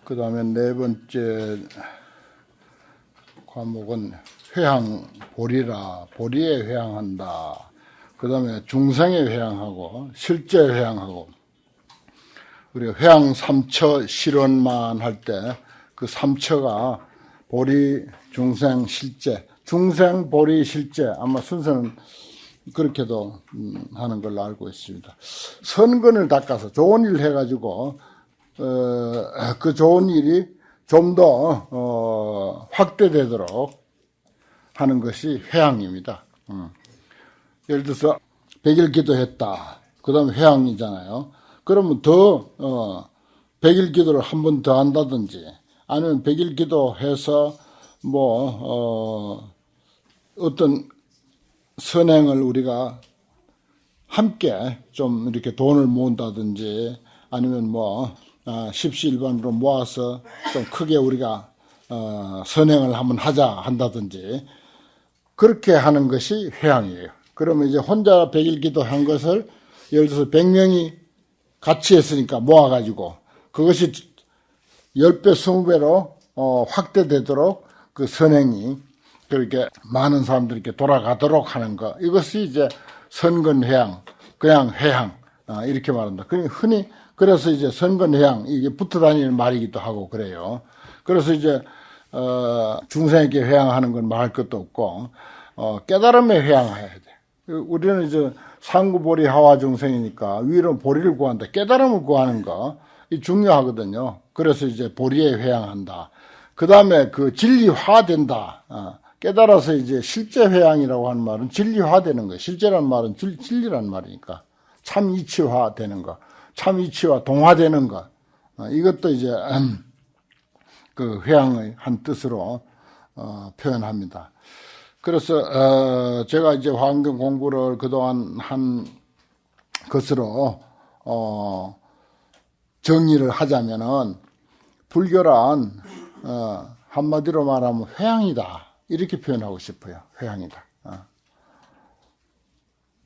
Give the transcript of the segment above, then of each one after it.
그 다음에 네 번째 과목은 회향, 보리에 회향한다. 그 다음에 중생에 회향하고 실제 회향하고, 우리가 회향 3처 실언만 할 때 그 3처가 보리, 중생, 실제, 중생, 보리, 실제, 아마 순서는 그렇게도 하는 걸로 알고 있습니다. 선근을 닦아서 좋은 일 해가지고 그 좋은 일이 좀 더 확대되도록 하는 것이 회향입니다. 예를 들어서 100일 기도했다. 그 다음에 회향이잖아요. 그러면 더 100일 기도를 한 번 더 한다든지, 아니면 100일 기도해서 어떤 선행을 우리가 함께 좀 이렇게 돈을 모은다든지, 아니면 십시일반으로 모아서 좀 크게 우리가 선행을 한번 하자 한다든지, 그렇게 하는 것이 회향이에요. 그러면 이제 혼자 100일 기도한 것을 예를 들어서 100명이 같이 했으니까 모아가지고 그것이 10배, 20배로 확대되도록 그 선행이 그렇게 많은 사람들에게 돌아가도록 하는 것, 이것이 이제 선근회향, 그냥 회향, 이렇게 말한다. 흔히 그래서 이제 선근회향, 이게 붙어 다니는 말이기도 하고 그래요. 그래서 이제 중생에게 회향하는 건 말할 것도 없고, 깨달음에 회향해야 돼. 우리는 이제 상구보리 하와 중생이니까 위로 보리를 구한다. 깨달음을 구하는 거, 이 중요하거든요. 그래서 이제 보리에 회향한다. 그 다음에 그 진리화된다. 깨달아서 이제 실제 회향이라고 하는 말은 진리화되는 거예요. 실제란 말은 진리란 말이니까. 참 이치화되는 거. 참 이치와 동화되는 거. 이것도 이제 그 회향의 한 뜻으로 표현합니다. 그래서 제가 이제 화엄경 공부를 그동안 한 것으로 정리를 하자면은, 불교란 한마디로 말하면 회향이다, 이렇게 표현하고 싶어요. 회향이다.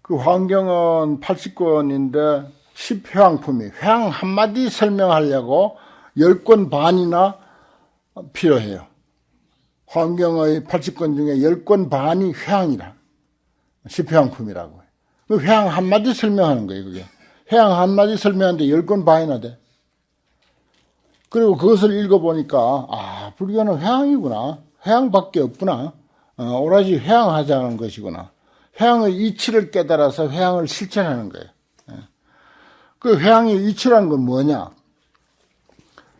그 화엄경은 80권인데 10회향품이, 회향 한마디 설명하려고 10권 반이나 필요해요. 화엄경의 80권 중에 10권 반이 회향이라, 10회향품이라고 해요. 그 회향 한마디 설명하는 거예요, 그게. 회향 한마디 설명하는데 10권 반이나 돼. 그리고 그것을 읽어보니까, 불교는 회향이구나. 회향밖에 없구나. 오로지 회향하자는 것이구나. 회향의 이치를 깨달아서 회향을 실천하는 거예요. 그 회향의 이치란 건 뭐냐?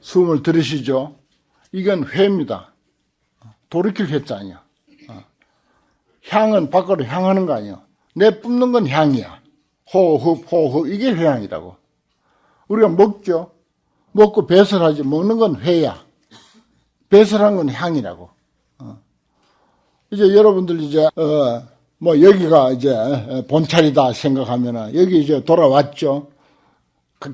숨을 들으시죠? 이건 회입니다. 돌이킬 회자냐. 향은 밖으로 향하는 거 아니야. 내 뿜는 건 향이야. 호흡, 이게 회향이라고. 우리가 먹죠. 먹고 배설하지. 먹는 건 회야. 배설한 건 향이라고. 이제 여러분들 이제 여기가 이제 본찰이다 생각하면은, 여기 이제 돌아왔죠.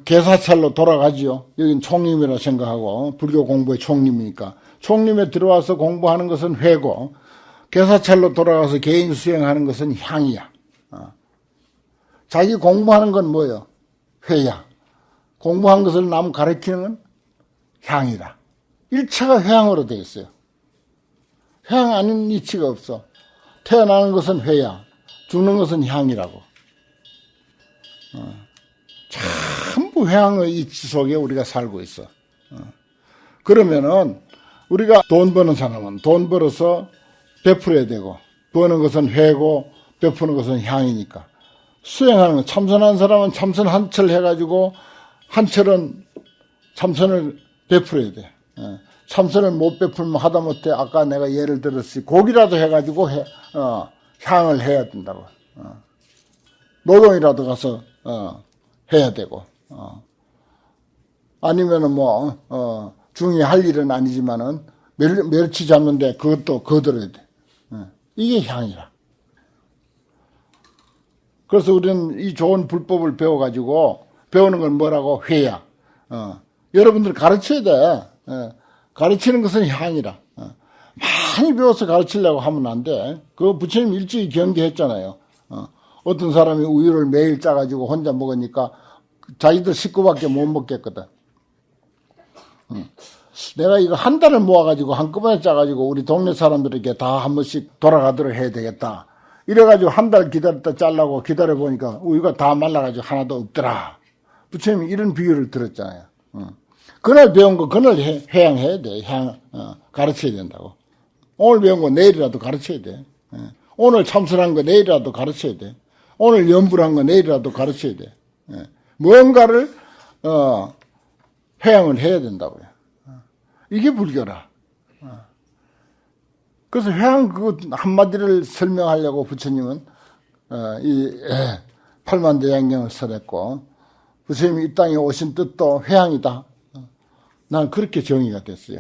개사찰로 돌아가지요. 여긴 총림이라 생각하고, 불교 공부의 총림이니까. 총림에 들어와서 공부하는 것은 회고, 개사찰로 돌아가서 개인 수행하는 것은 향이야. 자기 공부하는 건 뭐예요? 회야. 공부한 것을 남 가르치는 건 향이라. 일체가 회향으로 되어 있어요. 회향 아닌 이치가 없어. 태어나는 것은 회야, 죽는 것은 향이라고. 전부 회향의 이치 속에 우리가 살고 있어. 그러면은 우리가 돈 버는 사람은 돈 벌어서 베풀어야 되고, 버는 것은 회고 베푸는 것은 향이니까. 수행하는 건, 참선한 사람은 참선 한 철 해가지고 한 철은 참선을 베풀어야 돼. 참선을 못 베풀면 하다못해 아까 내가 예를 들었지, 고기라도 해가지고 향을 해야 된다고. 노동이라도 가서 해야 되고, 아니면은 중히 할 일은 아니지만은 멸치 잡는데 그것도 거들어야 돼. 이게 향이라. 그래서 우리는 이 좋은 불법을 배워가지고, 배우는 건 뭐라고? 회야. 여러분들 가르쳐야 돼. 가르치는 것은 향이라. 많이 배워서 가르치려고 하면 안 돼. 그거 부처님 일찍이 경계했잖아요. 어떤 사람이 우유를 매일 짜가지고 혼자 먹으니까 자기들 식구밖에 못 먹겠거든. 내가 이거 한 달을 모아가지고 한꺼번에 짜가지고 우리 동네 사람들에게 다 한 번씩 돌아가도록 해야 되겠다. 이래가지고 한 달 기다렸다 잘라고 기다려보니까 우유가 다 말라가지고 하나도 없더라. 부처님이 이런 비유를 들었잖아요. 그날 배운 거 그날 회양해야 돼. 가르쳐야 된다고. 오늘 배운 거 내일이라도 가르쳐야 돼. 오늘 참선한 거 내일이라도 가르쳐야 돼. 오늘 염불한 거 내일이라도 가르쳐야 돼. 뭔가를 회양을 해야 된다고요. 이게 불교라. 그래서 회양 그 한마디를 설명하려고 부처님은 이 팔만대장경을 설했고, 부처님이 이 땅에 오신 뜻도 회양이다. 난 그렇게 정의가 됐어요.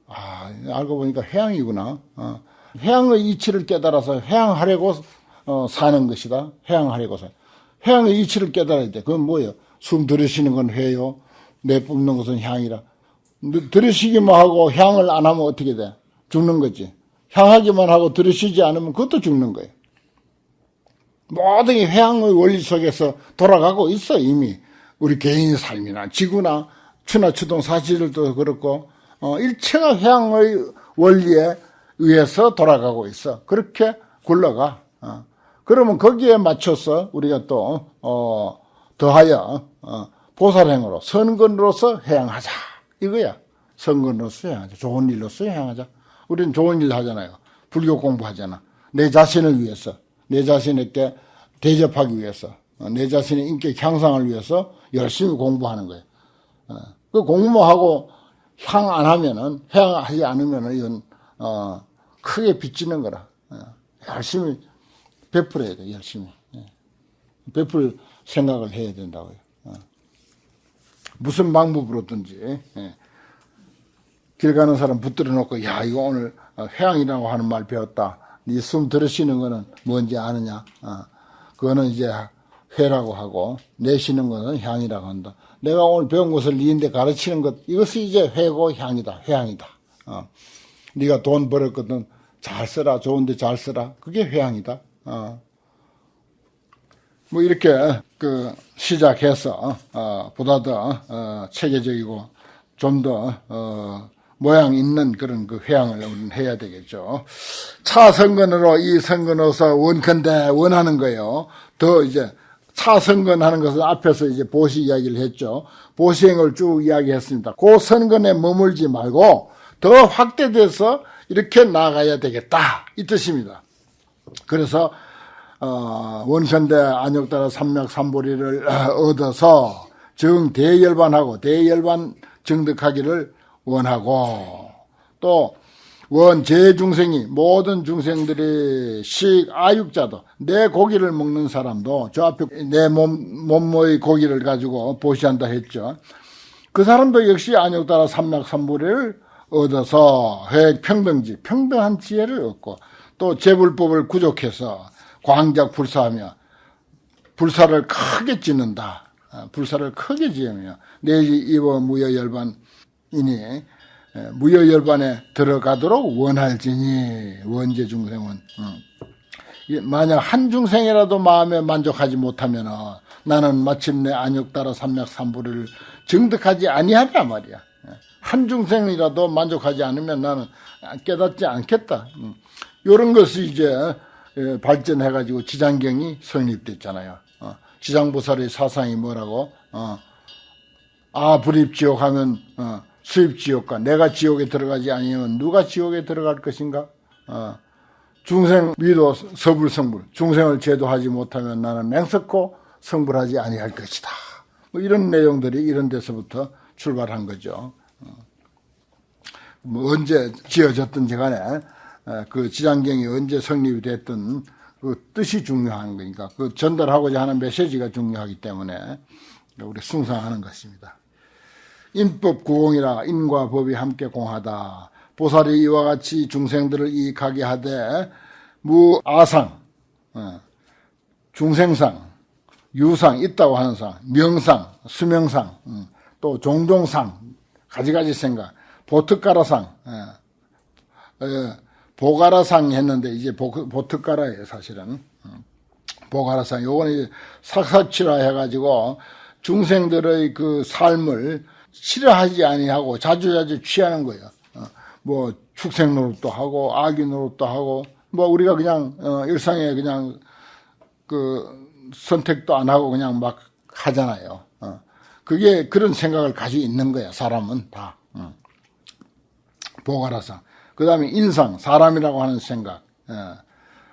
알고 보니까 회양이구나. 회양의 이치를 깨달아서 회양하려고 사는 것이다. 회양하려고 사. 회양의 이치를 깨달아야 돼. 그건 뭐예요? 숨 들이쉬는 건 회요. 내뿜는 것은 향이라. 들이쉬기만 하고 향을 안 하면 어떻게 돼? 죽는 거지. 향하기만 하고 들이쉬지 않으면 그것도 죽는 거예요. 모든 회양의 원리 속에서 돌아가고 있어, 이미. 우리 개인의 삶이나 지구나 추나 추동 사실들도 그렇고, 일체가 회양의 원리에 의해서 돌아가고 있어. 그렇게 굴러가. 그러면 거기에 맞춰서 우리가 또, 더하여, 보살행으로, 선근으로서 회양하자. 이거야. 선근으로서 회양하자. 좋은 일로서 회양하자. 우리는 좋은 일 하잖아요. 불교 공부하잖아. 내 자신을 위해서, 내 자신에게 대접하기 위해서, 내 자신의 인격 향상을 위해서 열심히 공부하는 거예요. 그 공부만 하고 향 안 하면은, 회양하지 않으면은 이건, 크게 빚지는 거라. 열심히 베풀어야 돼, 열심히. 베풀 생각을 해야 된다고요. 무슨 방법으로든지. 길 가는 사람 붙들어 놓고, 야, 이거 오늘 회양이라고 하는 말 배웠다. 네 숨 들으시는 거는 뭔지 아느냐? 그거는 이제 회라고 하고, 내쉬는 거는 향이라고 한다. 내가 오늘 배운 것을 니한테 가르치는 것, 이것이 이제 회고 향이다. 회양이다. 네가 돈 벌었거든. 잘 써라. 좋은데 잘 써라. 그게 회양이다. 뭐 이렇게 시작해서 보다 더 체계적이고 좀 더 모양 있는 그런 그 회양을 우리는 해야 되겠죠. 차선근으로 이 선근으로서 원컨대 원하는 거예요. 더 이제 차선근하는 것은 앞에서 이제 보시 이야기를 했죠. 보시행을 쭉 이야기했습니다. 그 선근에 머물지 말고 더 확대돼서 이렇게 나가야 되겠다 이 뜻입니다. 그래서 원컨대 안욕따라 삼맥삼보리를 얻어서 정대열반하고 대열반 정득하기를 원하고, 또 원제중생이 모든 중생들이 식아육자도 내 고기를 먹는 사람도 저 앞에 내 몸의 고기를 가지고 보시한다 했죠. 그 사람도 역시 안욕따라 삼맥삼보리를 얻어서 평등지 평등한 지혜를 얻고, 또 제불법을 구족해서 광작 불사하며 불사를 크게 짓는다. 불사를 크게 지으며 내지 이워 무여열반이니 무여열반에 들어가도록 원할지니 원제 중생은 만약 한 중생이라도 마음에 만족하지 못하면 나는 마침내 안욕따라 삼맥삼보리를 정득하지 아니하리라 말이야. 한 중생이라도 만족하지 않으면 나는 깨닫지 않겠다. 이런 것이 이제 발전해가지고 지장경이 성립됐잖아요. 지장보살의 사상이 뭐라고? 불입지옥 하면 수입지옥과 내가 지옥에 들어가지 아니면 누가 지옥에 들어갈 것인가? 중생 위도 서불성불, 중생을 제도하지 못하면 나는 맹석코 성불하지 아니할 것이다. 뭐 이런 내용들이 이런 데서부터 출발한 거죠. 뭐 언제 지어졌든지 간에 그 지장경이 언제 성립이 됐든 그 뜻이 중요한 거니까 그 전달하고자 하는 메시지가 중요하기 때문에 우리 숭상하는 것입니다. 인법 구공이라 인과 법이 함께 공하다. 보살이 이와 같이 중생들을 이익하게 하되 무아상, 중생상, 유상 있다고 하는 상, 명상, 수명상, 또 종종상, 가지가지 생각, 보특가라상, 보가라상 했는데 이제 보특가라예요 사실은. 보가라상 요거는 삭삭치라 해가지고 중생들의 그 삶을 싫어하지 아니하고 자주자주 취하는 거예요. 뭐 축생 노릇도 하고 아기 노릇도 하고 뭐 우리가 그냥 일상에 그냥 그 선택도 안 하고 그냥 막 하잖아요. 그게 그런 생각을 가지고 있는 거야. 사람은 다. 보가라상. 그 다음에 인상, 사람이라고 하는 생각.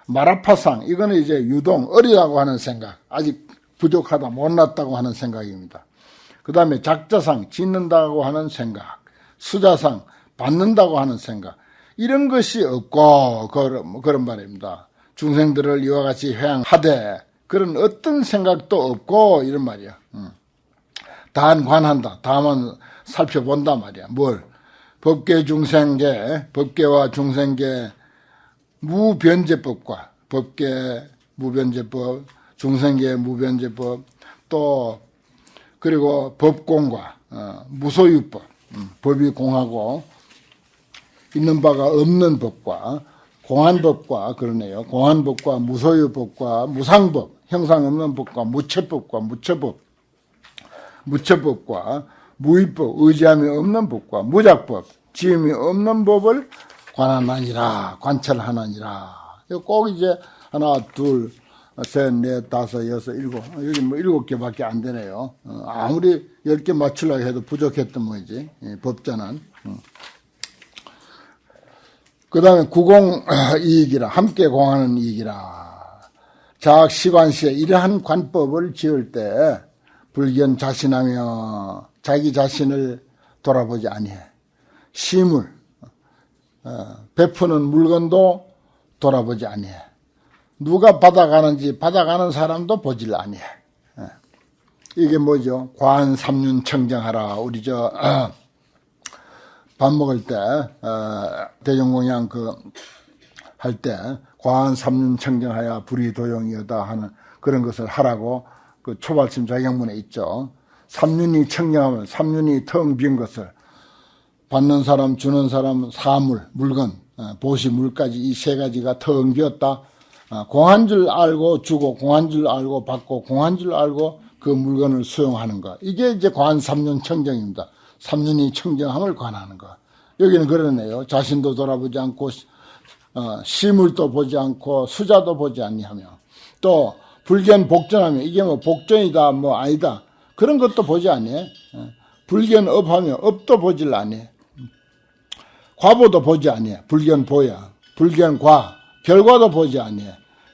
마라파상, 이거는 이제 유동, 어리다고 하는 생각. 아직 부족하다, 못났다고 하는 생각입니다. 그 다음에 작자상, 짓는다고 하는 생각. 수자상, 받는다고 하는 생각. 이런 것이 없고, 그런 말입니다. 중생들을 이와 같이 회양하되, 그런 어떤 생각도 없고, 이런 말이야. 단관한다. 다만 살펴본다 말이야. 뭘? 법계 중생계, 법계와 중생계 무변제법과 법계 무변제법, 중생계 무변제법, 또 그리고 법공과 무소유법, 법이 공하고 있는 바가 없는 법과 공한법과 그러네요. 공한법과 무소유법과 무상법, 형상 없는 법과 무체법과 무처법, 무처법과 무위법, 의지함이 없는 법과 무작법, 지음이 없는 법을 관하나니라, 관찰하나니라. 꼭 이제 하나, 둘, 셋, 넷, 다섯, 여섯, 일곱, 여기 뭐 7개밖에 안 되네요. 아무리 10개 맞추려고 해도 부족했던 거지, 법자는. 그 다음에 구공이익이라, 함께 공하는 이익이라. 자학시관시에 이러한 관법을 지을 때 불견 자신하며 자기 자신을 돌아보지 아니해. 시물, 베푸는 물건도 돌아보지 아니해. 누가 받아가는지 받아가는 사람도 보질 아니해. 이게 뭐죠? 관삼륜 청정하라. 우리 밥 먹을 때 대종공양 할 때 관삼륜 청정하여 불이 도용이여다 하는 그런 것을 하라고 그 초발심 자경문에 있죠. 삼륜이 청정하면 삼륜이 텅 빈 것을 받는 사람, 주는 사람, 사물, 물건, 보시, 물까지 이 세 가지가 텅 비었다. 공한 줄 알고 주고, 공한 줄 알고 받고, 공한 줄 알고 그 물건을 수용하는 것. 이게 이제 관삼륜 청정입니다. 삼륜이 청정함을 관하는 것. 여기는 그러네요. 자신도 돌아보지 않고, 시물도 보지 않고, 수자도 보지 아니하며, 또 불견 복전하며, 이게 뭐 복전이다, 뭐 아니다. 그런 것도 보지 아니해. 불견 업하며, 업도 보질 아니해. 과보도 보지 아니해. 불견 보야. 불견 과. 결과도 보지 아니해.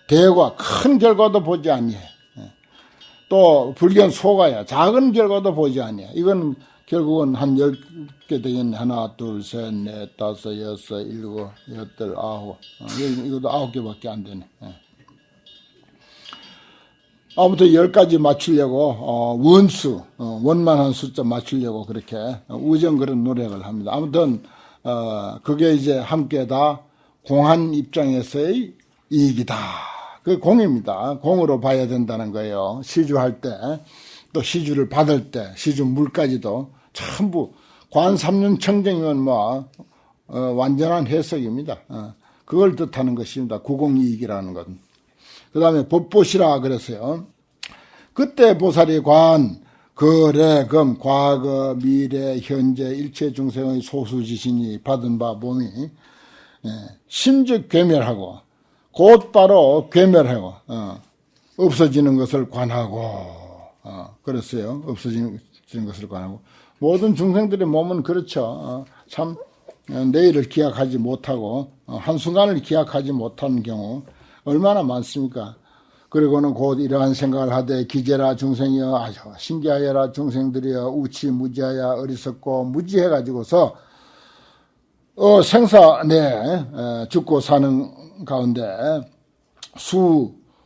대과, 큰 결과도 보지 아니해. 또 불견 소가야. 작은 결과도 보지 아니해. 이건 결국은 한 10개 되겠네. 하나, 둘, 셋, 넷, 다섯, 여섯, 일곱, 여덟, 아홉. 이것도 9개밖에 안 되네. 아무튼 10가지 맞추려고 원수, 원만한 숫자 맞추려고 그렇게 우정 그런 노력을 합니다. 아무튼 그게 이제 함께 다 공한 입장에서의 이익이다. 그 공입니다. 공으로 봐야 된다는 거예요. 시주할 때, 또 시주를 받을 때, 시주 물까지도 전부 관삼륜 청정이면 뭐 완전한 해석입니다. 그걸 뜻하는 것입니다. 구공이익이라는 건. 그 다음에 법보시라 그랬어요. 그때 보살이 관, 거래, 금, 과거, 미래, 현재, 일체 중생의 소수지신이 받은 바 몸이 심즉 괴멸하고 곧바로 괴멸하고 없어지는 것을 관하고 그랬어요. 없어지는 것을 관하고 모든 중생들의 몸은 그렇죠. 참 내일을 기약하지 못하고 한순간을 기약하지 못하는 경우 얼마나 많습니까? 그리고는 곧 이러한 생각을 하되 기제라 중생이여 아주 신기하여라 중생들이여 우치 무지하여 어리석고 무지해가지고서 생사 죽고 사는 가운데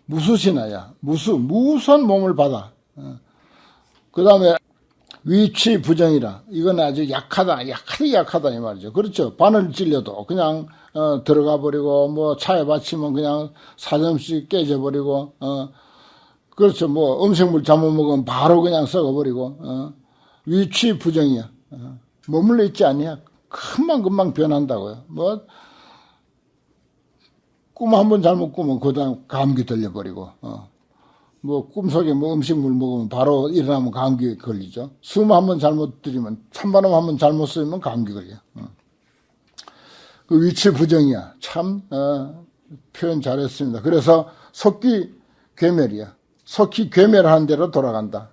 무수신하야 무선 몸을 받아. 그 다음에 위치 부정이라 이건 아주 약하다 이 말이죠. 그렇죠. 바늘 찔려도 그냥 들어가 버리고 뭐 차에 받치면 그냥 사정없이 깨져 버리고 그렇죠. 뭐 음식물 잘못 먹으면 바로 그냥 썩어 버리고 위치 부정이야. 머물러 있지 아니야. 금방 변한다고요. 뭐 꿈 한 번 잘못 꾸면 그다음 감기 들려 버리고 뭐 꿈속에 뭐 음식물 먹으면 바로 일어나면 감기 걸리죠. 숨 한번 잘못 들이면, 찬바람 한번 잘못 쐬면 감기 걸려. 그 위치 부정이야. 참 표현 잘했습니다. 그래서 속기 괴멸이야. 속기 괴멸하는 대로 돌아간다.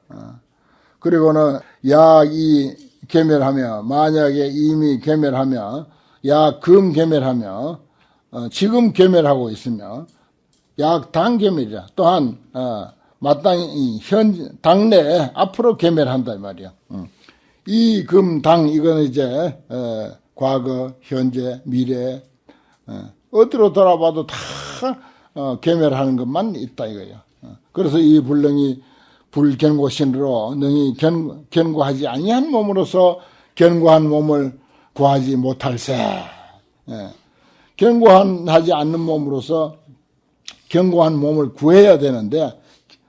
그리고는 약이 괴멸하며, 만약에 이미 괴멸하며, 약금 괴멸하며, 지금 괴멸하고 있으며, 약당 괴멸이야. 또한 마땅히 당내에 앞으로 괴멸한다 이 말이야. 이 금, 당 이거는 이제 과거, 현재, 미래 어디로 돌아봐도 다 괴멸하는 것만 있다 이거예요. 그래서 이 불능이 불견고신으로 능히 견고하지 아니한 몸으로서 견고한 몸을 구하지 못할세. 견고하지 않는 몸으로서 견고한 몸을 구해야 되는데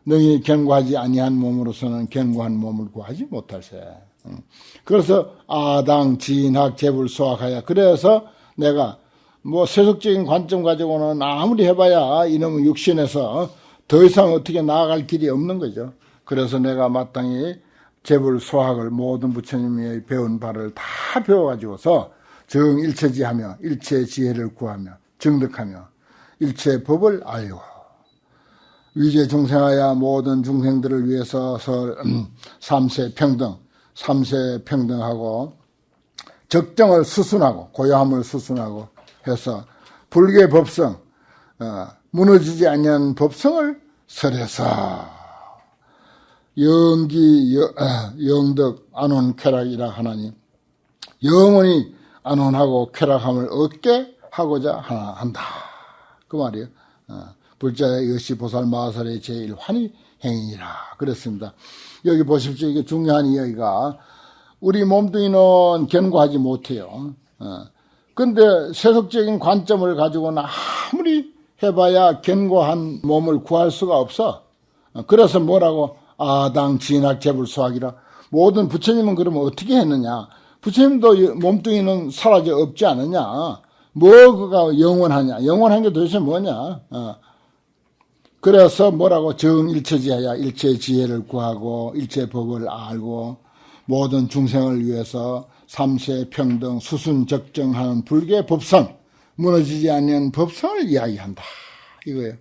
능히 견고하지 아니한 몸으로서는 견고한 몸을 구하지 못할세. 그래서 아당, 진학, 재불, 소학하야. 그래서 내가 뭐 세속적인 관점 가지고는 아무리 해봐야 이놈의 육신에서 더 이상 어떻게 나아갈 길이 없는 거죠. 그래서 내가 마땅히 재불, 소학을 모든 부처님이 배운 바를 다 배워가지고서 정일체지하며 일체 지혜를 구하며 정득하며 일체 법을 알고 위제 중생하여 모든 중생들을 위해서 삼세 평등하고 적정을 수순하고 고요함을 수순하고 해서 불계 법성 무너지지 않는 법성을 설해서 영기 영덕 안온 쾌락이라 하나니 영원히 안온하고 쾌락함을 얻게 하고자 한다. 그 말이에요. 불자의 이것이 보살 마살의 제1환희 행위니라 그랬습니다. 여기 보십시오. 이게 중요한 이야기가 우리 몸뚱이는 견고하지 못해요. 근데 세속적인 관점을 가지고는 아무리 해봐야 견고한 몸을 구할 수가 없어. 그래서 뭐라고 아당 진학 재불 소학이라. 모든 부처님은 그러면 어떻게 했느냐. 부처님도 몸뚱이는 사라져 없지 않느냐. 뭐가 영원하냐. 영원한 게 도대체 뭐냐. 그래서 뭐라고 정일체지하야 일체 지혜를 구하고 일체 법을 알고 모든 중생을 위해서 삼세 평등 수순 적정하는 불계 법성 무너지지 않는 법성을 이야기한다 이거예요.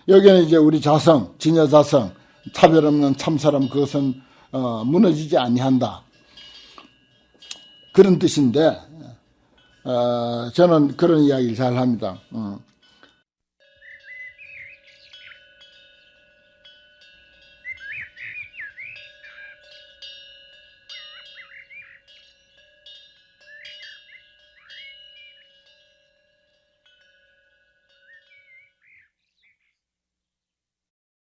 여기는 이제 우리 자성 진여자성 차별 없는 참사람 그것은 무너지지 아니한다 그런 뜻인데 저는 그런 이야기를 잘 합니다.